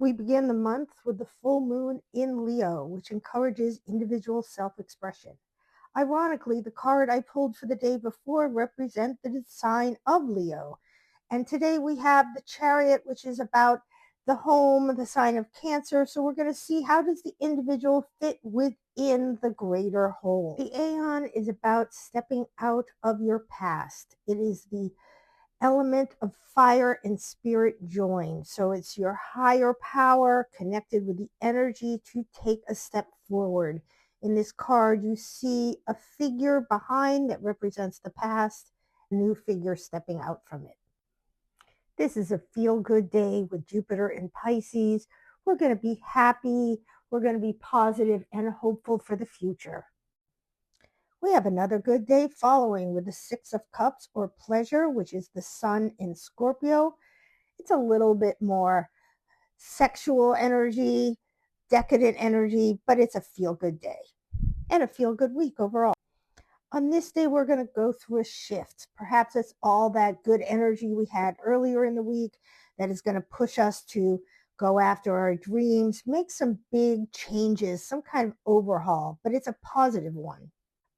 We begin the month with the full moon in Leo, which encourages individual self expression. Ironically, the card I pulled for the day before represented the sign of Leo. And today we have the Chariot, which is about the home, the sign of Cancer. So we're going to see how does the individual fit within the greater whole. The Aeon is about stepping out of your past. It is the element of fire and spirit joined. So it's your higher power connected with the energy to take a step forward. In this card, you see a figure behind that represents the past, a new figure stepping out from it. This is a feel good day with Jupiter in Pisces. We're going to be happy, we're going to be positive and hopeful for the future. We have another good day following with the Six of Cups or pleasure, which is the sun in Scorpio. It's a little bit more sexual energy, decadent energy, but it's a feel good day and a feel good week overall. On this day, we're going to go through a shift. Perhaps it's all that good energy we had earlier in the week that is going to push us to go after our dreams, make some big changes, some kind of overhaul, but it's a positive one.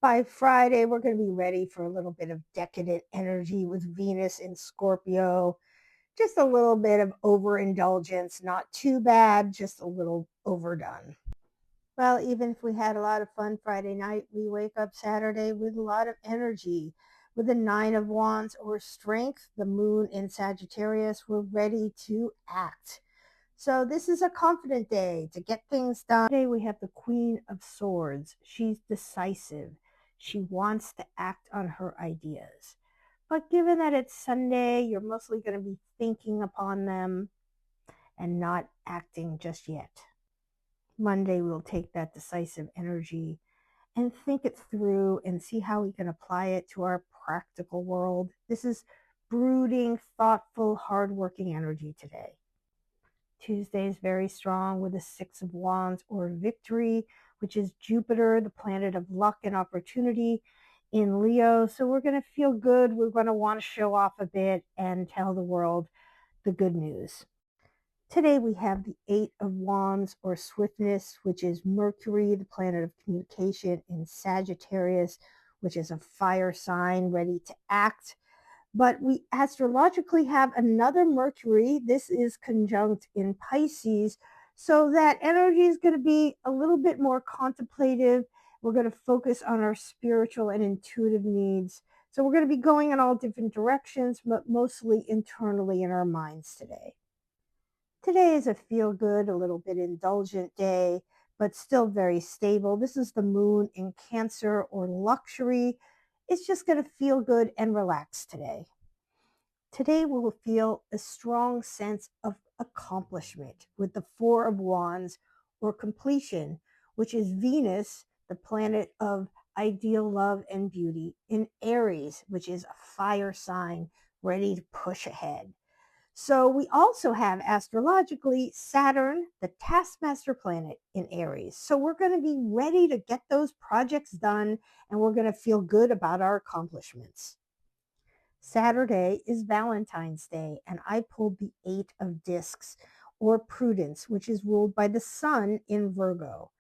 By Friday, we're going to be ready for a little bit of decadent energy with Venus in Scorpio. Just a little bit of overindulgence, not too bad, just a little overdone. Well, even if we had a lot of fun Friday night, we wake up Saturday with a lot of energy. With the Nine of Wands or strength, the moon in Sagittarius, we're ready to act. So this is a confident day to get things done. Today we have the Queen of Swords. She's decisive. She wants to act on her ideas. But given that it's Sunday, you're mostly going to be thinking upon them and not acting just yet. Monday, we'll take that decisive energy and think it through and see how we can apply it to our practical world. This is brooding, thoughtful, hardworking energy today. Tuesday is very strong with the Six of Wands or victory, which is Jupiter, the planet of luck and opportunity in Leo. So we're going to feel good. We're going to want to show off a bit and tell the world the good news. Today we have the Eight of Wands or swiftness, which is Mercury, the planet of communication in Sagittarius, which is a fire sign ready to act. But we astrologically have another Mercury. This is conjunct in Pisces. So that energy is going to be a little bit more contemplative. We're going to focus on our spiritual and intuitive needs. So we're going to be going in all different directions, but mostly internally in our minds today. Today is a feel good, a little bit indulgent day, but still very stable. This is the moon in Cancer or luxury. It's just going to feel good and relax today. Today we will feel a strong sense of accomplishment with the Four of Wands or completion, which is Venus, the planet of ideal love and beauty, in Aries, which is a fire sign ready to push ahead. So we also have astrologically Saturn, the taskmaster planet in Aries. So we're going to be ready to get those projects done and we're going to feel good about our accomplishments. Saturday is Valentine's Day, and I pulled the Eight of Discs, or Prudence, which is ruled by the sun in Virgo.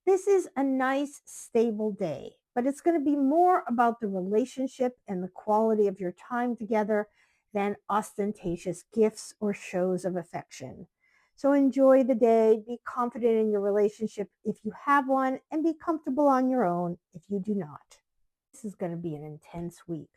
This is a nice, stable day, but it's going to be more about the relationship and the quality of your time together than ostentatious gifts or shows of affection. So enjoy the day, be confident in your relationship if you have one, and be comfortable on your own if you do not. This is going to be an intense week.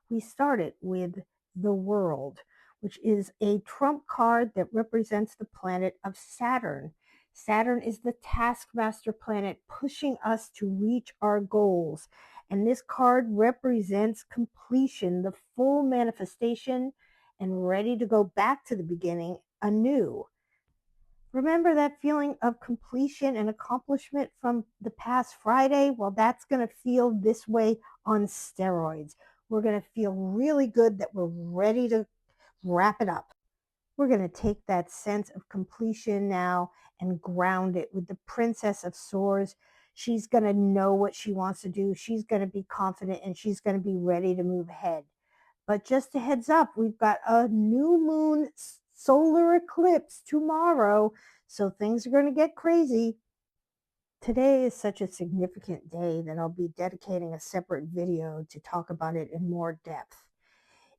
We started with the World, which is a trump card that represents the planet of Saturn. Saturn is the taskmaster planet pushing us to reach our goals. And this card represents completion, the full manifestation, and ready to go back to the beginning anew. Remember that feeling of completion and accomplishment from the past Friday? Well, that's going to feel this way on steroids. We're going to feel really good that we're ready to wrap it up. We're going to take that sense of completion now and ground it with the Princess of Swords. She's going to know what she wants to do. She's going to be confident and she's going to be ready to move ahead. But just a heads up, we've got a new moon solar eclipse tomorrow, so things are going to get crazy. Today is such a significant day that I'll be dedicating a separate video to talk about it in more depth.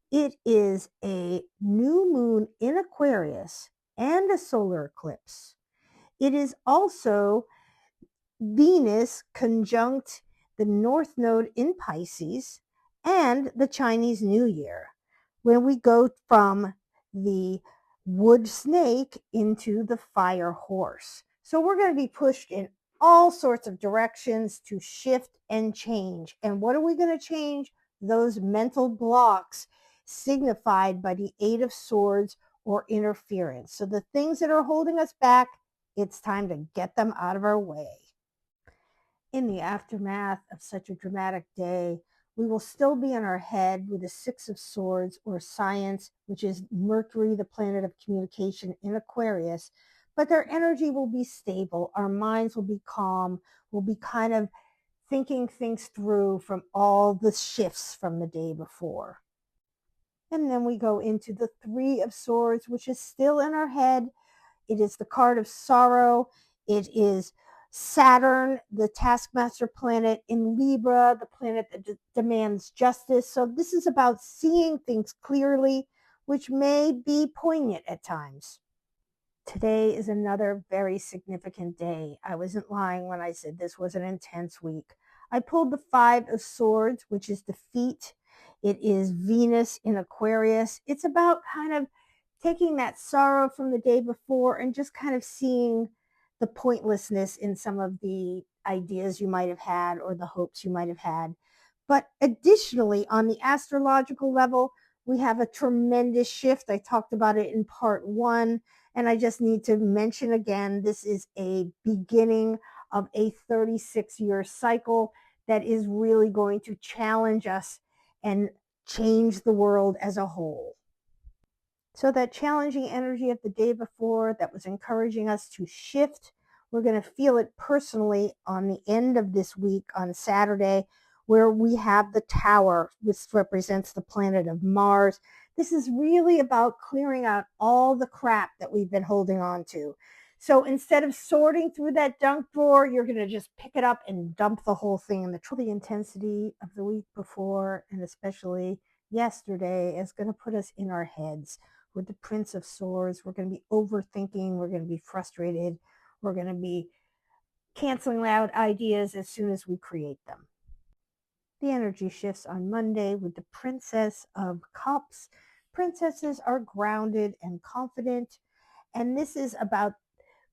It is a new moon in Aquarius and a solar eclipse. It is also Venus conjunct the North Node in Pisces and the Chinese New Year, when we go from the wood snake into the fire horse. So we're going to be pushed in all sorts of directions to shift and change. And what are we going to change? Those mental blocks signified by the Eight of Swords or interference. So the things that are holding us back, it's time to get them out of our way. In the aftermath of such a dramatic day, we will still be in our head with the Six of Swords or science, which is Mercury, the planet of communication in Aquarius, but their energy will be stable. Our minds will be calm. We'll be kind of thinking things through from all the shifts from the day before. And then we go into the Three of Swords, which is still in our head. It is the card of sorrow. It is Saturn, the taskmaster planet in Libra, the planet that demands justice. So this is about seeing things clearly, which may be poignant at times. Today is another very significant day. I wasn't lying when I said this was an intense week. I pulled the Five of Swords, which is defeat. It is Venus in Aquarius. It's about kind of taking that sorrow from the day before and just kind of seeing the pointlessness in some of the ideas you might have had or the hopes you might have had. But additionally, on the astrological level, we have a tremendous shift. I talked about it in part one, and I just need to mention again, this is a beginning of a 36-year cycle that is really going to challenge us and change the world as a whole. So that challenging energy of the day before that was encouraging us to shift, we're going to feel it personally on the end of this week on Saturday, where we have the Tower, which represents the planet of Mars. This is really about clearing out all the crap that we've been holding on to. So instead of sorting through that junk drawer, you're going to just pick it up and dump the whole thing in the intensity of the week before, and especially yesterday, is going to put us in our heads. With the Prince of Swords, we're going to be overthinking, we're going to be frustrated, we're going to be canceling out ideas as soon as we create them. The energy shifts on Monday with the Princess of Cups. Princesses are grounded and confident, and this is about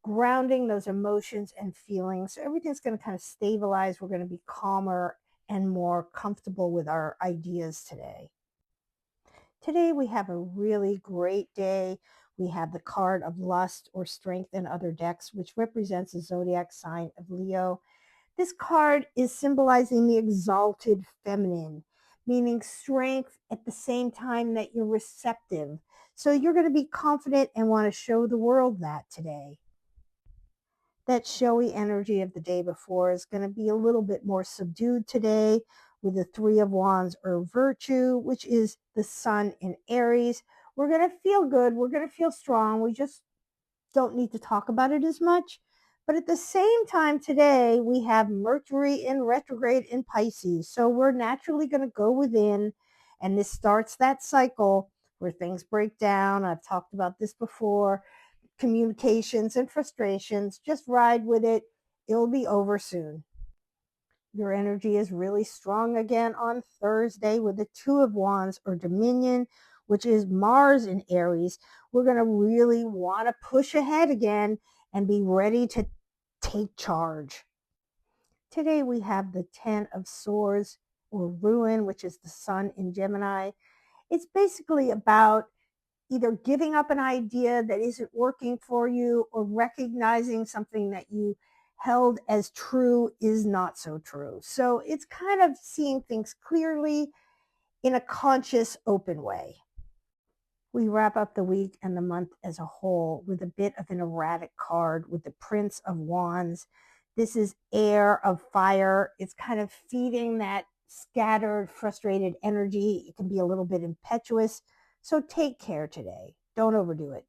grounding those emotions and feelings. So everything's going to kind of stabilize. We're going to be calmer and more comfortable with our ideas today. Today we have a really great day. We have the card of lust or strength in other decks, which represents the zodiac sign of Leo. This card is symbolizing the exalted feminine, meaning strength at the same time that you're receptive. So you're going to be confident and want to show the world that today. That showy energy of the day before is going to be a little bit more subdued today with the Three of Wands or virtue, which is the sun in Aries. We're going to feel good. We're going to feel strong. We just don't need to talk about it as much. But at the same time today, we have Mercury in retrograde in Pisces. So we're naturally going to go within, and this starts that cycle where things break down. I've talked about this before. Communications and frustrations, just ride with it. It'll be over soon. Your energy is really strong again on Thursday with the Two of Wands or Dominion, which is Mars in Aries. We're going to really want to push ahead again and be ready to take charge. Today we have the Ten of Swords or Ruin, which is the Sun in Gemini. It's basically about either giving up an idea that isn't working for you or recognizing something that you held as true is not so true. So it's kind of seeing things clearly in a conscious, open way. We wrap up the week and the month as a whole with a bit of an erratic card with the Prince of Wands. This is air of fire. It's kind of feeding that scattered, frustrated energy. It can be a little bit impetuous. So take care today. Don't overdo it.